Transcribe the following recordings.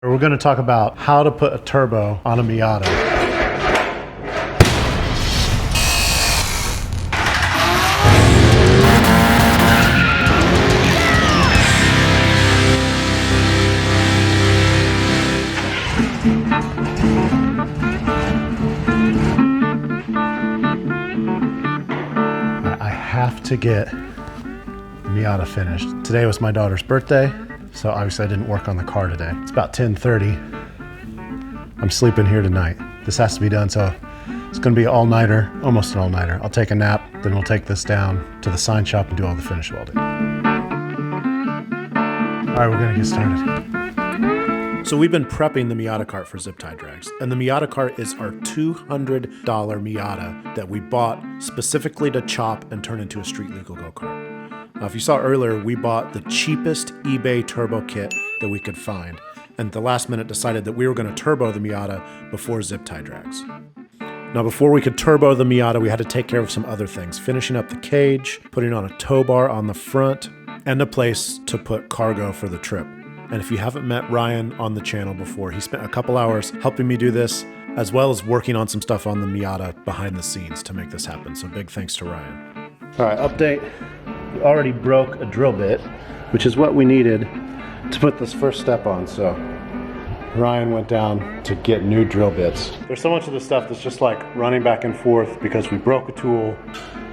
We're going to talk about how to put a turbo on a Miata. I have to get Miata finished. Today was my daughter's birthday, so obviously I didn't work on the car today. It's about 10:30. I'm sleeping here tonight. This has to be done, so it's gonna be all-nighter, almost an all-nighter. I'll take a nap, then we'll take this down to the sign shop and do all the finish welding. All right, we're gonna get started. So we've been prepping the Miata Kart for Ziptie drags, and the Miata Kart is our $200 Miata that we bought specifically to chop and turn into a street legal go-kart. Now, if you saw earlier, we bought the cheapest eBay turbo kit that we could find, and at the last minute decided that we were going to turbo the Miata before Ziptie drags. Now, before we could turbo the Miata, we had to take care of some other things, finishing up the cage, putting on a tow bar on the front, and a place to put cargo for the trip. And if you haven't met Ryan on the channel before, he spent a couple hours helping me do this, as well as working on some stuff on the Miata behind the scenes to make this happen. So big thanks to Ryan. All right, update. We already broke a drill bit, which is what we needed to put this first step on. So Ryan went down to get new drill bits. There's so much of the stuff that's just like running back and forth because we broke a tool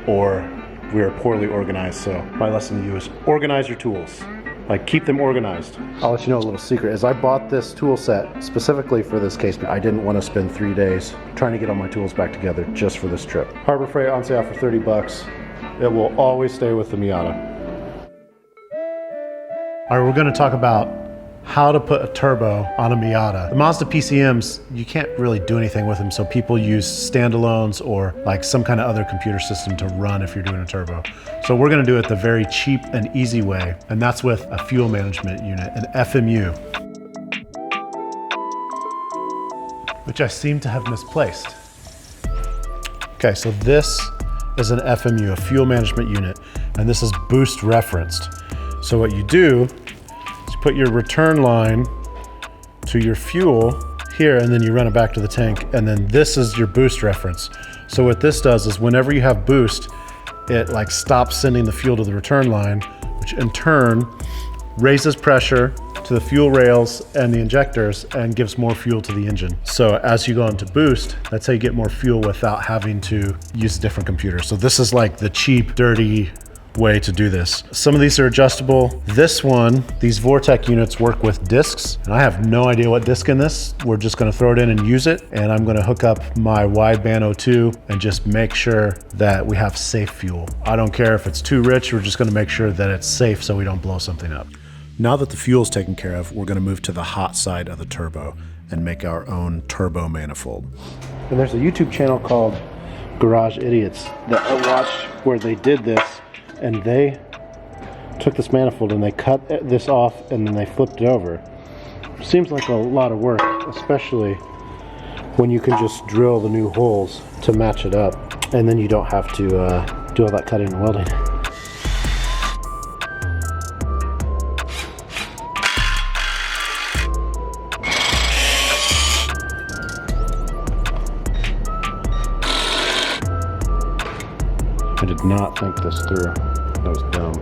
or we are poorly organized. So my lesson to you is organize your tools. Like, keep them organized. I'll let you know a little secret is I bought this tool set specifically for this case. I didn't want to spend 3 days trying to get all my tools back together just for this trip. Harbor Freight on sale for 30 bucks. It will always stay with the Miata. All right, we're gonna talk about how to put a turbo on a Miata. The Mazda PCMs, you can't really do anything with them, so people use standalones or like some kind of other computer system to run if you're doing a turbo. So we're gonna do it the very cheap and easy way, and that's with a fuel management unit, an FMU, which I seem to have misplaced. Okay, so this is an FMU, a fuel management unit, and this is boost referenced. So what you do is you put your return line to your fuel here, and then you run it back to the tank, and then this is your boost reference. So what this does is whenever you have boost, it like stops sending the fuel to the return line, which in turn raises pressure to the fuel rails and the injectors and gives more fuel to the engine. So as you go into boost, that's how you get more fuel without having to use a different computer. So this is like the cheap, dirty way to do this. Some of these are adjustable. This one, these Vortec units work with discs, and I have no idea what disc in this. We're just gonna throw it in and use it, and I'm gonna hook up my wideband O2 and just make sure that we have safe fuel. I don't care if it's too rich, we're just gonna make sure that it's safe so we don't blow something up. Now that the fuel's taken care of, we're gonna move to the hot side of the turbo and make our own turbo manifold. And there's a YouTube channel called Garage Idiots that I watched where they did this, and they took this manifold and they cut this off and then they flipped it over. Seems like a lot of work, especially when you can just drill the new holes to match it up, and then you don't have to do all that cutting and welding. I did not think this through. That was dumb.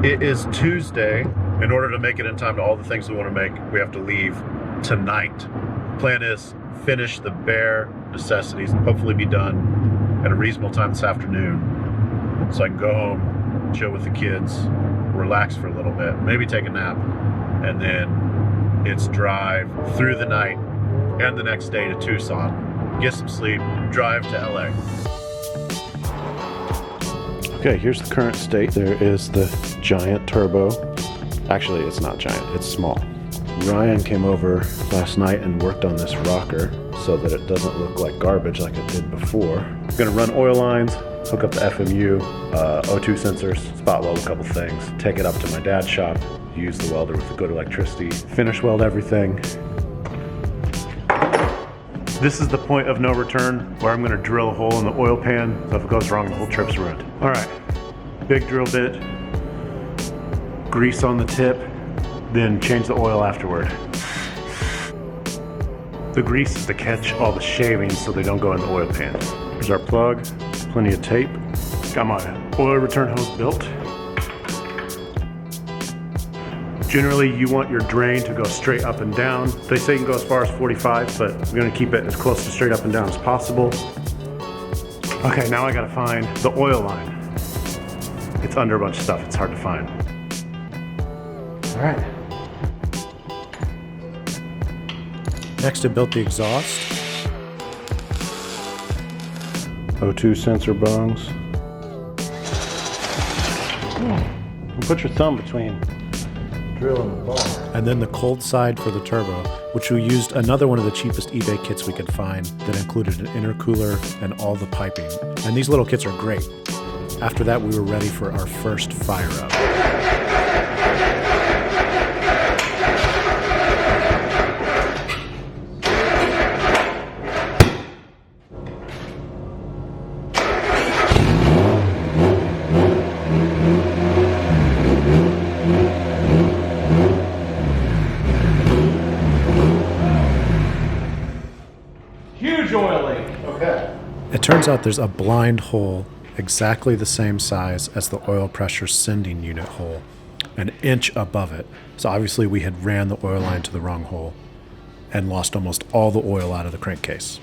It is Tuesday. In order to make it in time to all the things we want to make, we have to leave tonight. Plan is finish the bare necessities, hopefully be done at a reasonable time this afternoon, so I can go home, chill with the kids, relax for a little bit, maybe take a nap, and then it's drive through the night and the next day to Tucson, get some sleep, drive to LA. Okay, here's the current state. There is the giant turbo. Actually, it's not giant, it's small. Ryan came over last night and worked on this rocker so that it doesn't look like garbage like it did before. I'm gonna run oil lines, hook up the FMU, O2 sensors, spot weld a couple things, take it up to my dad's shop, use the welder with the good electricity, finish weld everything. This is the point of no return where I'm gonna drill a hole in the oil pan, so if it goes wrong, the whole trip's ruined. All right, big drill bit, grease on the tip, then change the oil afterward. The grease is to catch all the shavings so they don't go in the oil pan. Here's our plug, plenty of tape. Got my oil return hose built. Generally, you want your drain to go straight up and down. They say you can go as far as 45, but we're gonna keep it as close to straight up and down as possible. Okay, now I gotta find the oil line. It's under a bunch of stuff, it's hard to find. All right. Next, I built the exhaust. O2 sensor bungs. Put your thumb between drill and the bung. And then the cold side for the turbo, which we used another one of the cheapest eBay kits we could find that included an intercooler and all the piping. And these little kits are great. After that, we were ready for our first fire up. It turns out there's a blind hole exactly the same size as the oil pressure sending unit hole, an inch above it. So obviously we had ran the oil line to the wrong hole and lost almost all the oil out of the crankcase.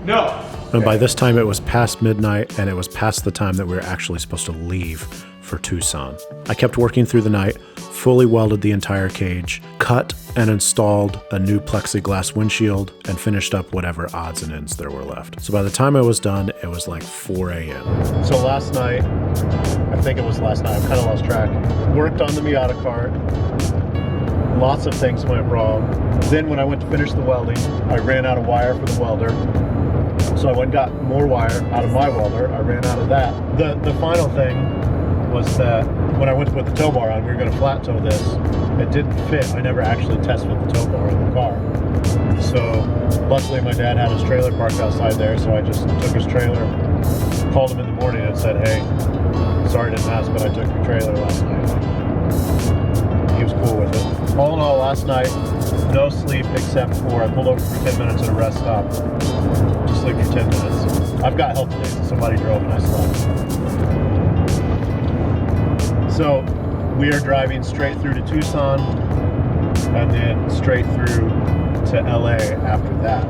No. And by this time it was past midnight and it was past the time that we were actually supposed to leave for Tucson. I kept working through the night, fully welded the entire cage, cut and installed a new plexiglass windshield, and finished up whatever odds and ends there were left. So by the time I was done, it was like 4 a.m. So last night, I think it was last night, I've kind of lost track, worked on the Miata Kart. Lots of things went wrong. Then when I went to finish the welding, I ran out of wire for the welder. So I went and got more wire out of my welder. I ran out of that. The final thing was that when I went to put the tow bar on, we were going to flat tow this. It didn't fit. I never actually test fit the tow bar in the car. So luckily my dad had his trailer parked outside there, so I just took his trailer, called him in the morning and said, hey, sorry I didn't ask, but I took your trailer last night. He was cool with it. All in all, last night, no sleep except for I pulled over for 10 minutes at a rest stop to sleep for 10 minutes. I've got help today, so somebody drove and I slept. So we are driving straight through to Tucson and then straight through to LA after that,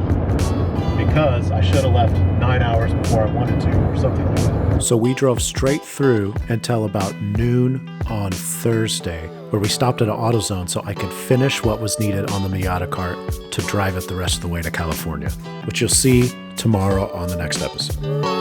because I should have left 9 hours before I wanted to or something like that. So we drove straight through until about noon on Thursday, where we stopped at an AutoZone so I could finish what was needed on the Miata Kart to drive it the rest of the way to California, which you'll see tomorrow on the next episode.